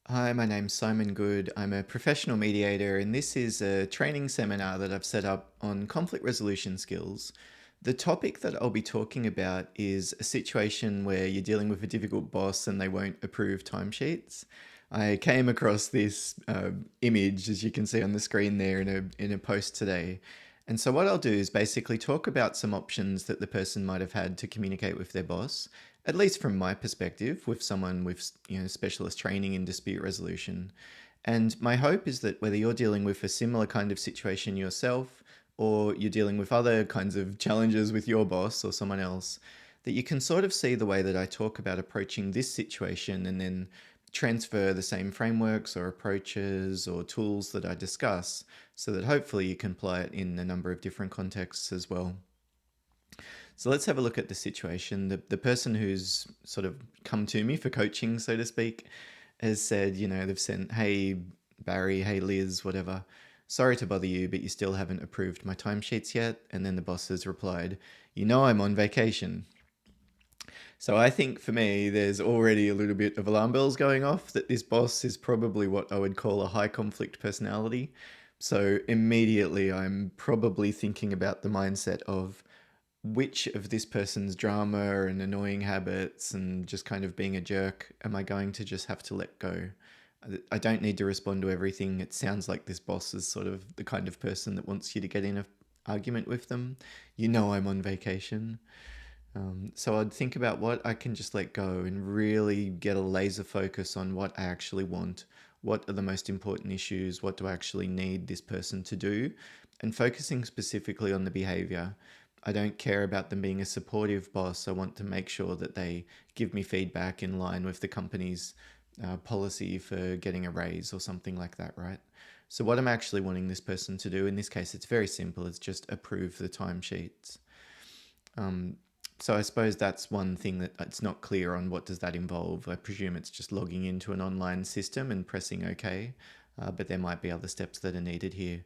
Hi, my name's Simon Good. I'm a professional mediator, and this is a training seminar that I've set up on conflict resolution skills. The topic that I'll be talking about is a situation where you're dealing with a difficult boss and they won't approve timesheets. I came across this image, as you can see on the screen there, in a post today. And so, what I'll do is basically talk about some options that the person might have had to communicate with their boss, at least from my perspective, with someone with specialist training in dispute resolution. And my hope is that whether you're dealing with a similar kind of situation yourself, or you're dealing with other kinds of challenges with your boss or someone else, that you can sort of see the way that I talk about approaching this situation and then transfer the same frameworks or approaches or tools that I discuss so that hopefully you can apply it in a number of different contexts as well. So let's have a look at the situation. The person who's sort of come to me for coaching, so to speak, has said, they've sent, hey, Barry, hey, Liz, whatever. Sorry to bother you, but you still haven't approved my timesheets yet. And then the boss has replied, I'm on vacation. So I think for me, there's already a little bit of alarm bells going off that this boss is probably what I would call a high conflict personality. So immediately I'm probably thinking about the mindset of which of this person's drama and annoying habits and just kind of being a jerk am I going to just have to let go? I don't need to respond to everything. It sounds like this boss is sort of the kind of person that wants you to get in an argument with them. I'm on vacation. So I'd think about what I can just let go and really get a laser focus on what I actually want. What are the most important issues? What do I actually need this person to do? And focusing specifically on the behavior. I don't care about them being a supportive boss. I want to make sure that they give me feedback in line with the company's policy for getting a raise or something like that, right? So, what I'm actually wanting this person to do, in this case, it's very simple. It's just approve the timesheets. Um, so I suppose that's one thing that it's not clear on what does that involve. I presume it's just logging into an online system and pressing OK, but there might be other steps that are needed here.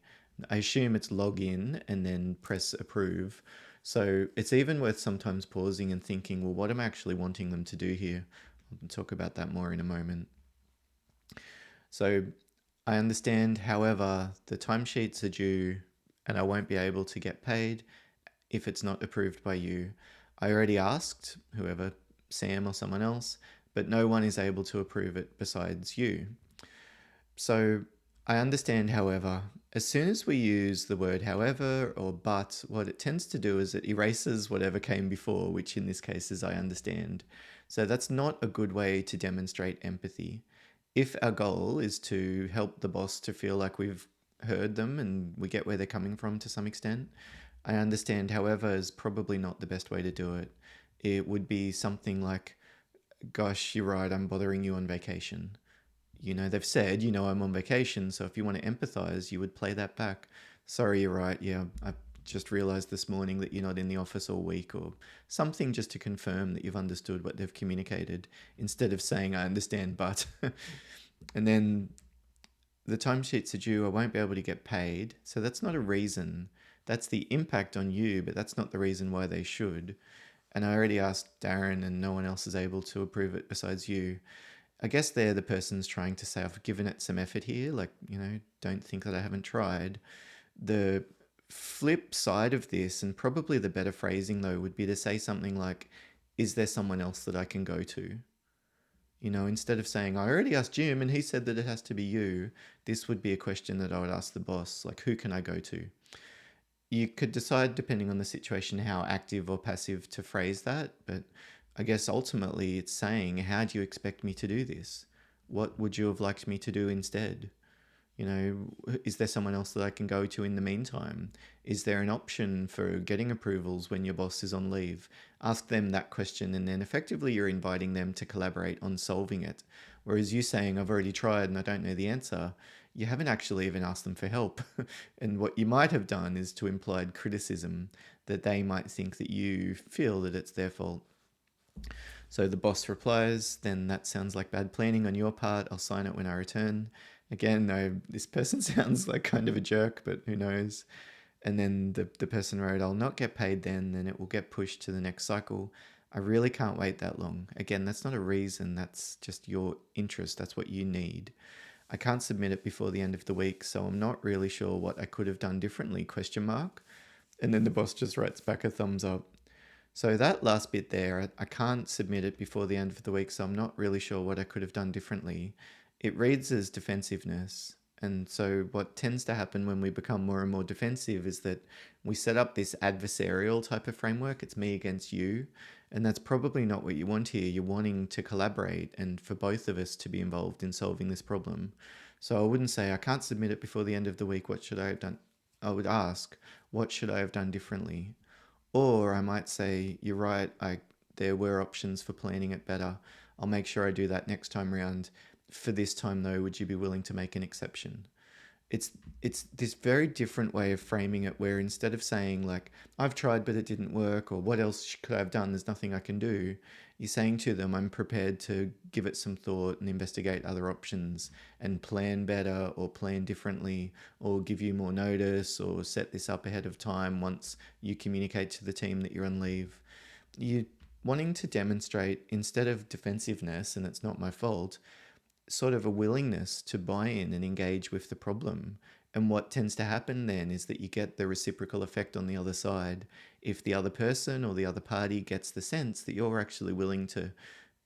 I assume it's log in and then press approve. So it's even worth sometimes pausing and thinking, well, what am I actually wanting them to do here? I'll talk about that more in a moment. So I understand, however, the timesheets are due and I won't be able to get paid if it's not approved by you. I already asked whoever, Sam or someone else, but no one is able to approve it besides you. So I understand, however, as soon as we use the word however or but, what it tends to do is it erases whatever came before, which in this case is I understand. So that's not a good way to demonstrate empathy. If our goal is to help the boss to feel like we've heard them and we get where they're coming from to some extent, I understand, however, is probably not the best way to do it. It would be something like, gosh, you're right, I'm bothering you on vacation. They've said, I'm on vacation, so if you want to empathize, you would play that back. Sorry, you're right. Yeah, I just realized this morning that you're not in the office all week, or something just to confirm that you've understood what they've communicated instead of saying, I understand, but. And then the timesheets are due, I won't be able to get paid. So that's not a reason. That's the impact on you, but that's not the reason why they should. And I already asked Darren, and no one else is able to approve it besides you. I guess they're the person's trying to say, I've given it some effort here. Like, don't think that I haven't tried. The flip side of this, and probably the better phrasing though, would be to say something like, is there someone else that I can go to? Instead of saying, I already asked Jim and he said that it has to be you, this would be a question that I would ask the boss, like, who can I go to? You could decide, depending on the situation, how active or passive to phrase that, but I guess ultimately it's saying, how do you expect me to do this? What would you have liked me to do instead? Is there someone else that I can go to in the meantime? Is there an option for getting approvals when your boss is on leave? Ask them that question, and then effectively you're inviting them to collaborate on solving it. Whereas you saying, I've already tried and I don't know the answer, you haven't actually even asked them for help. And what you might have done is to implied criticism that they might think that you feel that it's their fault. So the boss replies, then that sounds like bad planning on your part. I'll sign it when I return. Again, no, this person sounds like kind of a jerk, but who knows? And then the person wrote, I'll not get paid then it will get pushed to the next cycle. I really can't wait that long. Again, that's not a reason, that's just your interest, that's what you need. I can't submit it before the end of the week, so I'm not really sure what I could have done differently, question mark. And then the boss just writes back a thumbs up. So that last bit there, I can't submit it before the end of the week, so I'm not really sure what I could have done differently. It reads as defensiveness. And so what tends to happen when we become more and more defensive is that we set up this adversarial type of framework. It's me against you. And that's probably not what you want here. You're wanting to collaborate and for both of us to be involved in solving this problem. So I wouldn't say I can't submit it before the end of the week. What should I have done? I would ask, what should I have done differently? Or I might say, you're right, there were options for planning it better. I'll make sure I do that next time round. For this time though, would you be willing to make an exception? it's it's this very different way of framing it where instead of saying like I've tried but it didn't work or what else could I have done, there's nothing I can do, you're saying to them I'm prepared to give it some thought and investigate other options and plan better or plan differently or give you more notice or set this up ahead of time once you communicate to the team that you're on leave. You wanting to demonstrate instead of defensiveness and it's not my fault, sort of a willingness to buy in and engage with the problem. And what tends to happen then is that you get the reciprocal effect on the other side. If the other person or the other party gets the sense that you're actually willing to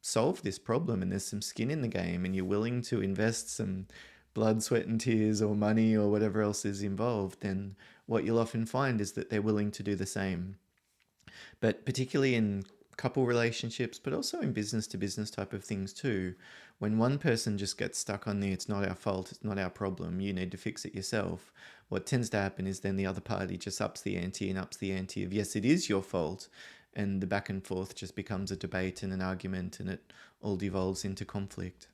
solve this problem and there's some skin in the game and you're willing to invest some blood, sweat, and tears or money or whatever else is involved, then what you'll often find is that they're willing to do the same. But particularly in couple relationships, but also in business to business type of things too, when one person just gets stuck on the it's not our fault, it's not our problem, you need to fix it yourself, what tends to happen is then the other party just ups the ante and ups the ante of yes, it is your fault. And the back and forth just becomes a debate and an argument, and it all devolves into conflict.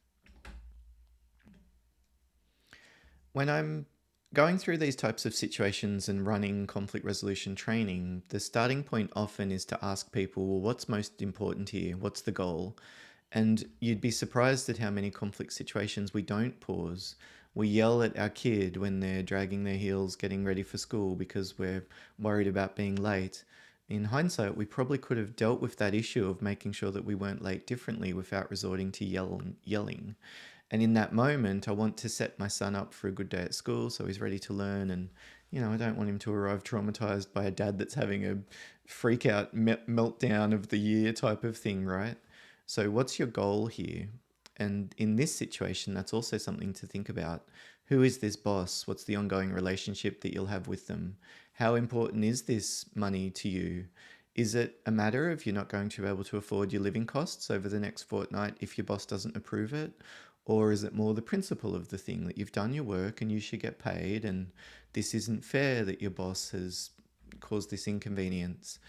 When I'm going through these types of situations and running conflict resolution training, the starting point often is to ask people, well, what's most important here? What's the goal? And you'd be surprised at how many conflict situations we don't pause. We yell at our kid when they're dragging their heels getting ready for school because we're worried about being late. In hindsight, we probably could have dealt with that issue of making sure that we weren't late differently without resorting to yelling. And in that moment, I want to set my son up for a good day at school so he's ready to learn. And, I don't want him to arrive traumatized by a dad that's having a freak out meltdown of the year type of thing, right? So, what's your goal here? And in this situation, that's also something to think about. Who is this boss? What's the ongoing relationship that you'll have with them? How important is this money to you? Is it a matter of you're not going to be able to afford your living costs over the next fortnight if your boss doesn't approve it? Or is it more the principle of the thing that you've done your work and you should get paid and this isn't fair that your boss has caused this inconvenience?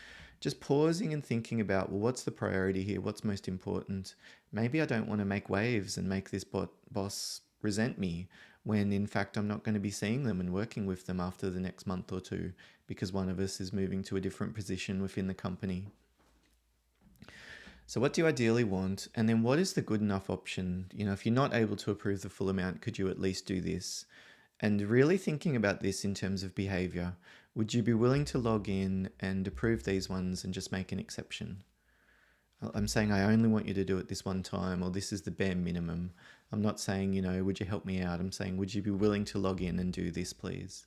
Just pausing and thinking about, well, what's the priority here? What's most important? Maybe I don't want to make waves and make this boss resent me when in fact I'm not going to be seeing them and working with them after the next month or two because one of us is moving to a different position within the company. So, what do you ideally want? And then, what is the good enough option? If you're not able to approve the full amount, could you at least do this? And really thinking about this in terms of behavior, would you be willing to log in and approve these ones and just make an exception? I'm saying I only want you to do it this one time, or this is the bare minimum. I'm not saying, would you help me out? I'm saying, would you be willing to log in and do this, please?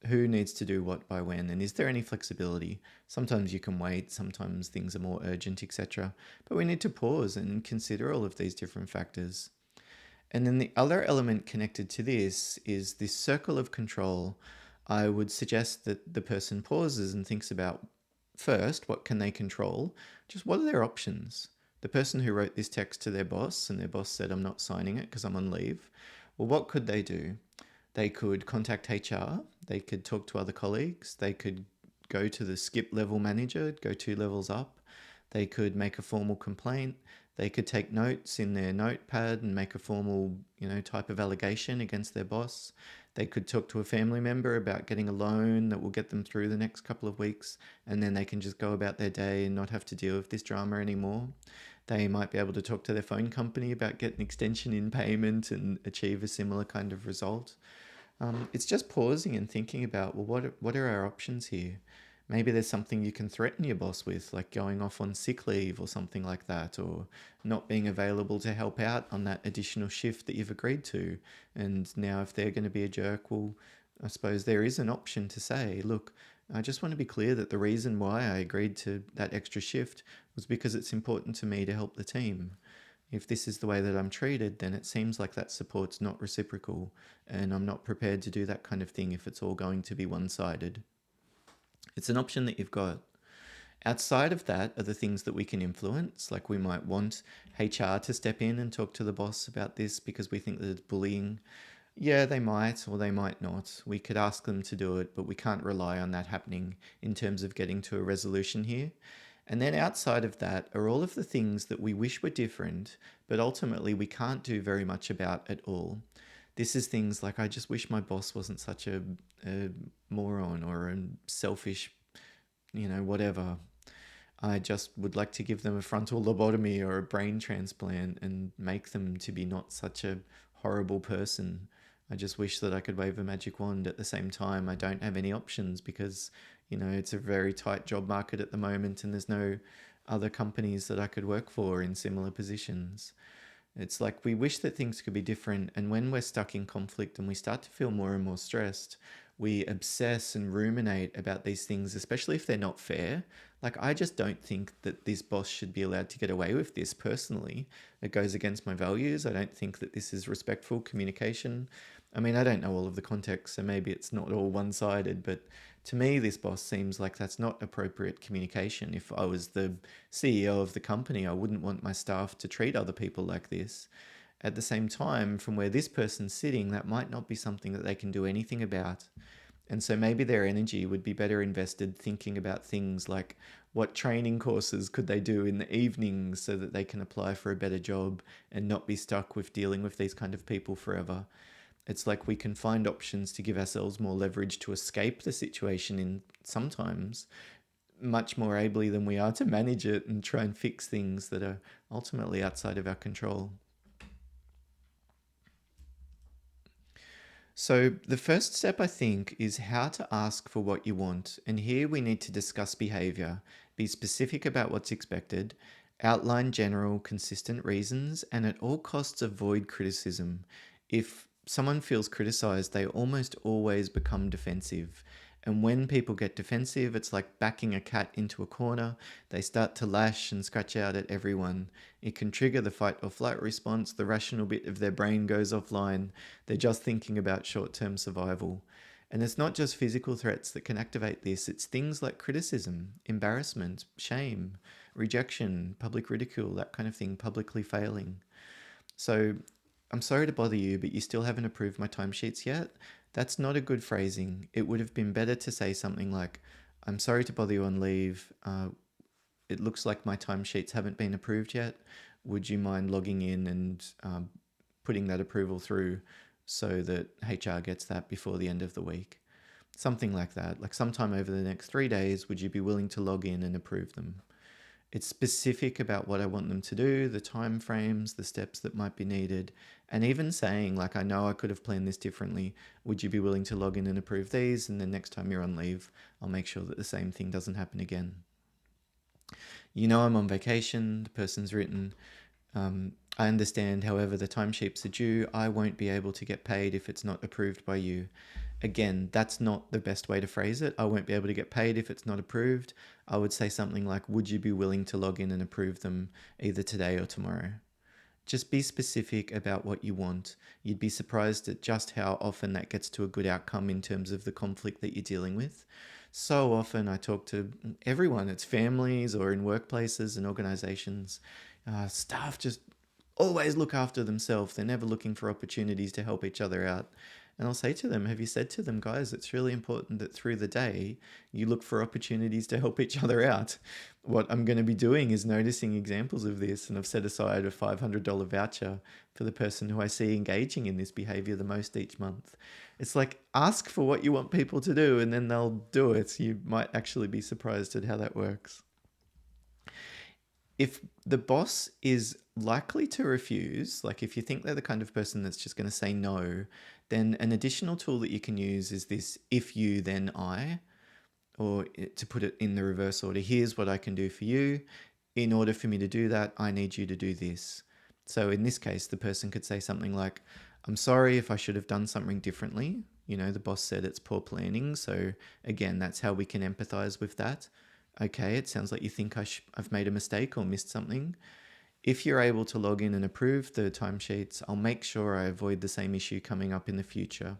Who needs to do what by when, and is there any flexibility? Sometimes you can wait, sometimes things are more urgent, etc. But we need to pause and consider all of these different factors. And then the other element connected to this is this circle of control. I would suggest that the person pauses and thinks about first, what can they control? Just what are their options? The person who wrote this text to their boss and their boss said, I'm not signing it because I'm on leave. Well, what could they do? They could contact HR, they could talk to other colleagues, they could go to the skip level manager, go 2 levels up, they could make a formal complaint, they could take notes in their notepad and make a formal, type of allegation against their boss. They could talk to a family member about getting a loan that will get them through the next couple of weeks, and then they can just go about their day and not have to deal with this drama anymore. They might be able to talk to their phone company about getting extension in payment and achieve a similar kind of result. It's just pausing and thinking about, well, what are our options here? Maybe there's something you can threaten your boss with, like going off on sick leave or something like that, or not being available to help out on that additional shift that you've agreed to. And now, if they're going to be a jerk, well, I suppose there is an option to say, look, I just want to be clear that the reason why I agreed to that extra shift was because it's important to me to help the team. If this is the way that I'm treated, then it seems like that support's not reciprocal, and I'm not prepared to do that kind of thing if it's all going to be one sided. It's an option that you've got. Outside of that are the things that we can influence, like we might want HR to step in and talk to the boss about this because we think that it's bullying. Yeah, they might or they might not. We could ask them to do it, but we can't rely on that happening in terms of getting to a resolution here. And then outside of that are all of the things that we wish were different, but ultimately we can't do very much about at all. This is things like I just wish my boss wasn't such a moron or a selfish, whatever. I just would like to give them a frontal lobotomy or a brain transplant and make them to be not such a horrible person. I just wish that I could wave a magic wand. At the same time, I don't have any options because, it's a very tight job market at the moment and there's no other companies that I could work for in similar positions. It's like we wish that things could be different. And when we're stuck in conflict and we start to feel more and more stressed, we obsess and ruminate about these things, especially if they're not fair. Like, I just don't think that this boss should be allowed to get away with this personally. It goes against my values. I don't think that this is respectful communication. I mean, I don't know all of the context, so maybe it's not all one sided, but to me, this boss seems like that's not appropriate communication. If I was the CEO of the company, I wouldn't want my staff to treat other people like this. At the same time, from where this person's sitting, that might not be something that they can do anything about. And so maybe their energy would be better invested thinking about things like what training courses could they do in the evenings so that they can apply for a better job and not be stuck with dealing with these kind of people forever. It's like we can find options to give ourselves more leverage to escape the situation in sometimes much more ably than we are to manage it and try and fix things that are ultimately outside of our control. So, the first step, I think, is how to ask for what you want. And here we need to discuss behavior, be specific about what's expected, outline general, consistent reasons, and at all costs avoid criticism. If someone feels criticized, they almost always become defensive. And when people get defensive, it's like backing a cat into a corner. They start to lash and scratch out at everyone. It can trigger the fight or flight response. The rational bit of their brain goes offline. They're just thinking about short term survival. And it's not just physical threats that can activate this, it's things like criticism, embarrassment, shame, rejection, public ridicule, that kind of thing, publicly failing. So I'm sorry to bother you, but you still haven't approved my timesheets yet. That's not a good phrasing. It would have been better to say something like, I'm sorry to bother you on leave. It looks like my timesheets haven't been approved yet. Would you mind logging in and putting that approval through so that HR gets that before the end of the week? Something like that. Like sometime over the next 3 days, would you be willing to log in and approve them? It's specific about what I want them to do, the time frames, the steps that might be needed, and even saying, like, I know I could have planned this differently. Would you be willing to log in and approve these? And then next time you're on leave, I'll make sure that the same thing doesn't happen again. I'm on vacation, the person's written. I understand, however, the timesheets are due. I won't be able to get paid if it's not approved by you. Again, that's not the best way to phrase it. I won't be able to get paid if it's not approved. I would say something like, would you be willing to log in and approve them either today or tomorrow? Just be specific about what you want. You'd be surprised at just how often that gets to a good outcome in terms of the conflict that you're dealing with. So often I talk to everyone, it's families or in workplaces and organizations. Staff just always look after themselves. They're never looking for opportunities to help each other out. And I'll say to them, have you said to them, guys, it's really important that through the day you look for opportunities to help each other out. What I'm going to be doing is noticing examples of this, and I've set aside a $500 voucher for the person who I see engaging in this behavior the most each month. It's like ask for what you want people to do and then they'll do it. You might actually be surprised at how that works. If the boss is likely to refuse, like if you think they're the kind of person that's just going to say no, then an additional tool that you can use is this if you, then I. or to put it in the reverse order, here's what I can do for you. In order for me to do that, I need you to do this. So in this case, the person could say something like, I'm sorry if I should have done something differently. The boss said it's poor planning. So again, that's how we can empathize with that. Okay, it sounds like you think I've made a mistake or missed something. If you're able to log in and approve the timesheets, I'll make sure I avoid the same issue coming up in the future.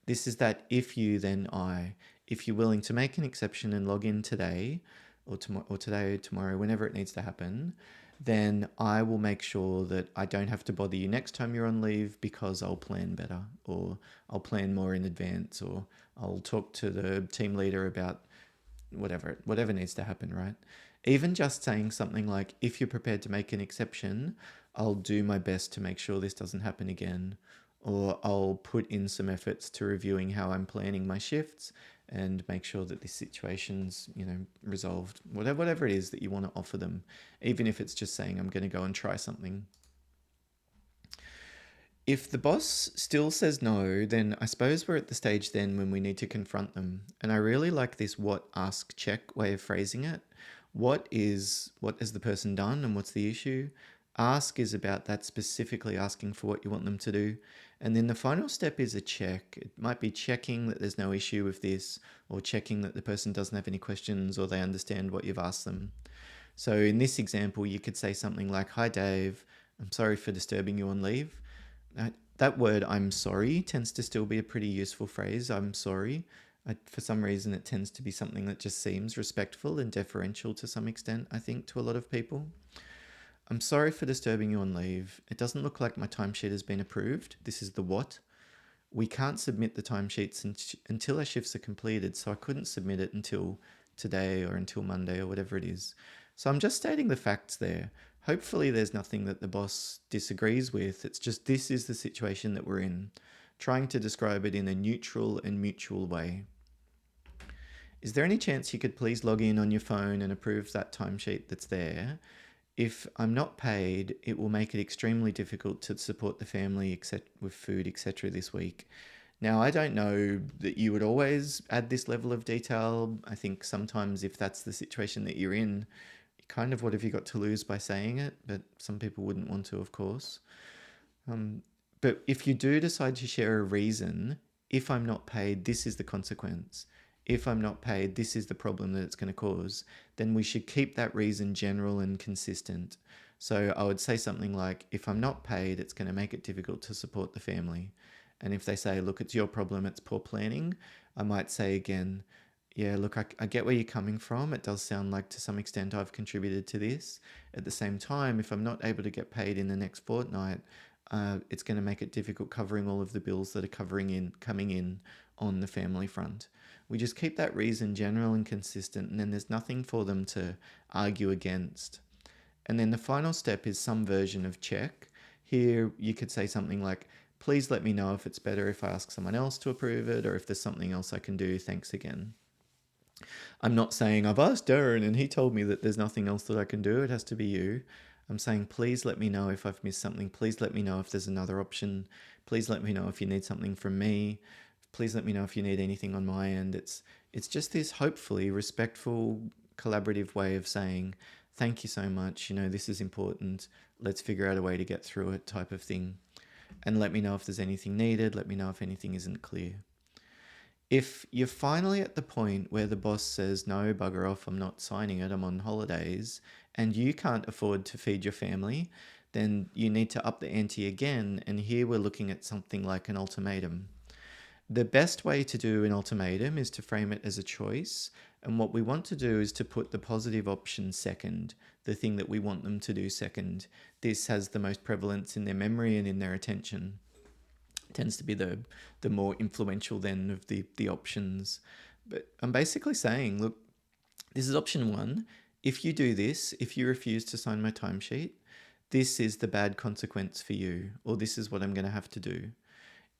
This is that if you, then I. If you're willing to make an exception and log in today, or tomorrow, or today, or tomorrow, whenever it needs to happen, then I will make sure that I don't have to bother you next time you're on leave because I'll plan better, or I'll plan more in advance, or I'll talk to the team leader about whatever needs to happen, right? Even just saying something like, if you're prepared to make an exception, I'll do my best to make sure this doesn't happen again, or I'll put in some efforts to reviewing how I'm planning my shifts and make sure that this situation's resolved. Whatever it is that you want to offer them, even if it's just saying I'm going to go and try something. If the boss still says no, then I suppose we're at the stage then when we need to confront them. And I really like this what, ask, check way of phrasing it. What has the person done and what's the issue? Ask is about that, specifically asking for what you want them to do. And then the final step is a check. It might be checking that there's no issue with this, or checking that the person doesn't have any questions or they understand what you've asked them. So in this example, you could say something like, Hi Dave, I'm sorry for disturbing you on leave. That word, I'm sorry, tends to still be a pretty useful phrase. I'm sorry. For some reason, it tends to be something that just seems respectful and deferential to some extent, I think, to a lot of people. I'm sorry for disturbing you on leave. It doesn't look like my timesheet has been approved. This is the what. We can't submit the timesheets until our shifts are completed, so I couldn't submit it until today or until Monday or whatever it is. So I'm just stating the facts there. Hopefully there's nothing that the boss disagrees with. It's just this is the situation that we're in, trying to describe it in a neutral and mutual way. Is there any chance you could please log in on your phone and approve that timesheet that's there? If I'm not paid, it will make it extremely difficult to support the family with food, etc. this week. Now, I don't know that you would always add this level of detail. I think sometimes if that's the situation that you're in, kind of what have you got to lose by saying it? But some people wouldn't want to, of course. But if you do decide to share a reason, if I'm not paid, this is the consequence. If I'm not paid, this is the problem that it's going to cause, then we should keep that reason general and consistent. So I would say something like, if I'm not paid, it's going to make it difficult to support the family. And if they say, look, it's your problem, it's poor planning, I might say again, yeah, look, I get where you're coming from. It does sound like to some extent I've contributed to this. At the same time, if I'm not able to get paid in the next fortnight, it's going to make it difficult covering all of the bills that are coming in on the family front. We just keep that reason general and consistent, and then there's nothing for them to argue against. And then the final step is some version of check. Here you could say something like, please let me know if it's better if I ask someone else to approve it, or if there's something else I can do. Thanks again. I'm not saying I've asked Darren and he told me that there's nothing else that I can do. It has to be you. I'm saying, please let me know if I've missed something. Please let me know if there's another option. Please let me know if you need something from me. Please let me know if you need anything on my end. It's just this hopefully respectful, collaborative way of saying, thank you so much. This is important. Let's figure out a way to get through it type of thing. And let me know if there's anything needed. Let me know if anything isn't clear. If you're finally at the point where the boss says, no, bugger off, I'm not signing it, I'm on holidays, and you can't afford to feed your family, then you need to up the ante again. And here we're looking at something like an ultimatum. The best way to do an ultimatum is to frame it as a choice. And what we want to do is to put the positive option second, the thing that we want them to do second. This has the most prevalence in their memory and in their attention. Tends to be the more influential then of the options. But I'm basically saying, look, this is option one. If you do this, if you refuse to sign my timesheet, this is the bad consequence for you, or this is what I'm going to have to do.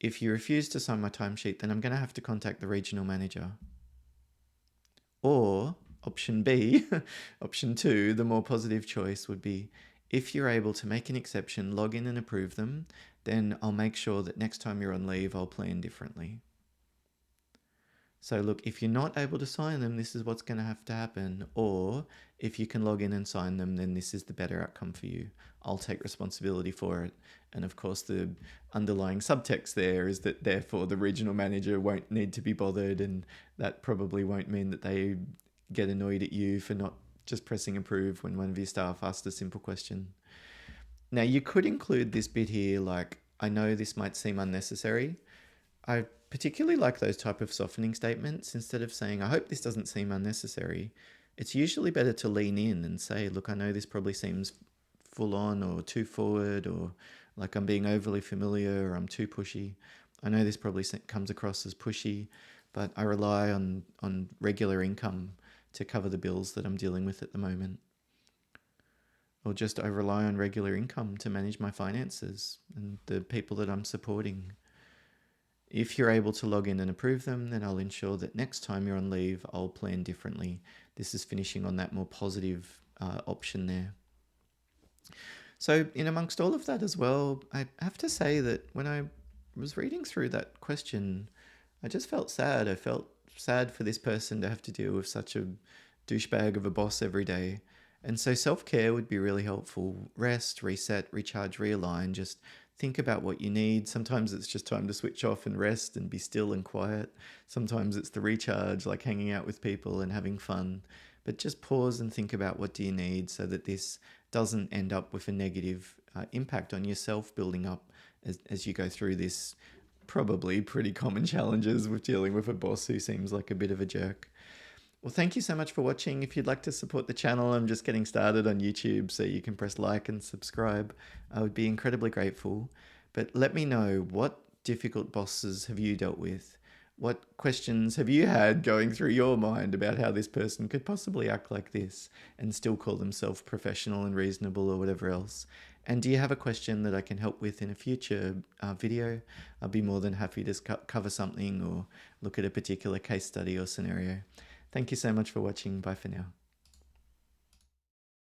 If you refuse to sign my timesheet, then I'm going to have to contact the regional manager. Or option B, option two, the more positive choice would be, if you're able to make an exception, log in and approve them, then I'll make sure that next time you're on leave, I'll plan differently. So look, if you're not able to sign them, this is what's going to have to happen. Or if you can log in and sign them, then this is the better outcome for you. I'll take responsibility for it. And of course, the underlying subtext there is that therefore the regional manager won't need to be bothered, and that probably won't mean that they get annoyed at you for not just pressing approve when one of your staff asks a simple question. Now, you could include this bit here, like, I know this might seem unnecessary. I particularly like those type of softening statements. Instead of saying, I hope this doesn't seem unnecessary, it's usually better to lean in and say, look, I know this probably seems full on or too forward, or like I'm being overly familiar, or I'm too pushy. I know this probably comes across as pushy, but I rely on regular income to cover the bills that I'm dealing with at the moment. Or just I rely on regular income to manage my finances and the people that I'm supporting. If you're able to log in and approve them, then I'll ensure that next time you're on leave, I'll plan differently. This is finishing on that more positive option there. So, in amongst all of that as well, I have to say that when I was reading through that question, I just felt sad. I felt sad for this person to have to deal with such a douchebag of a boss every day. And so self care would be really helpful. Rest, reset, recharge, realign. Just think about what you need. Sometimes it's just time to switch off and rest and be still and quiet. Sometimes it's the recharge, like hanging out with people and having fun. But just pause and think about what do you need so that this doesn't end up with a negative impact on yourself building up as you go through this probably pretty common challenges with dealing with a boss who seems like a bit of a jerk. Well, thank you so much for watching. If you'd like to support the channel, I'm just getting started on YouTube, so you can press like and subscribe. I would be incredibly grateful. But let me know, what difficult bosses have you dealt with? What questions have you had going through your mind about how this person could possibly act like this and still call themselves professional and reasonable or whatever else? And do you have a question that I can help with in a future video? I'll be more than happy to cover something or look at a particular case study or scenario. Thank you so much for watching. Bye for now.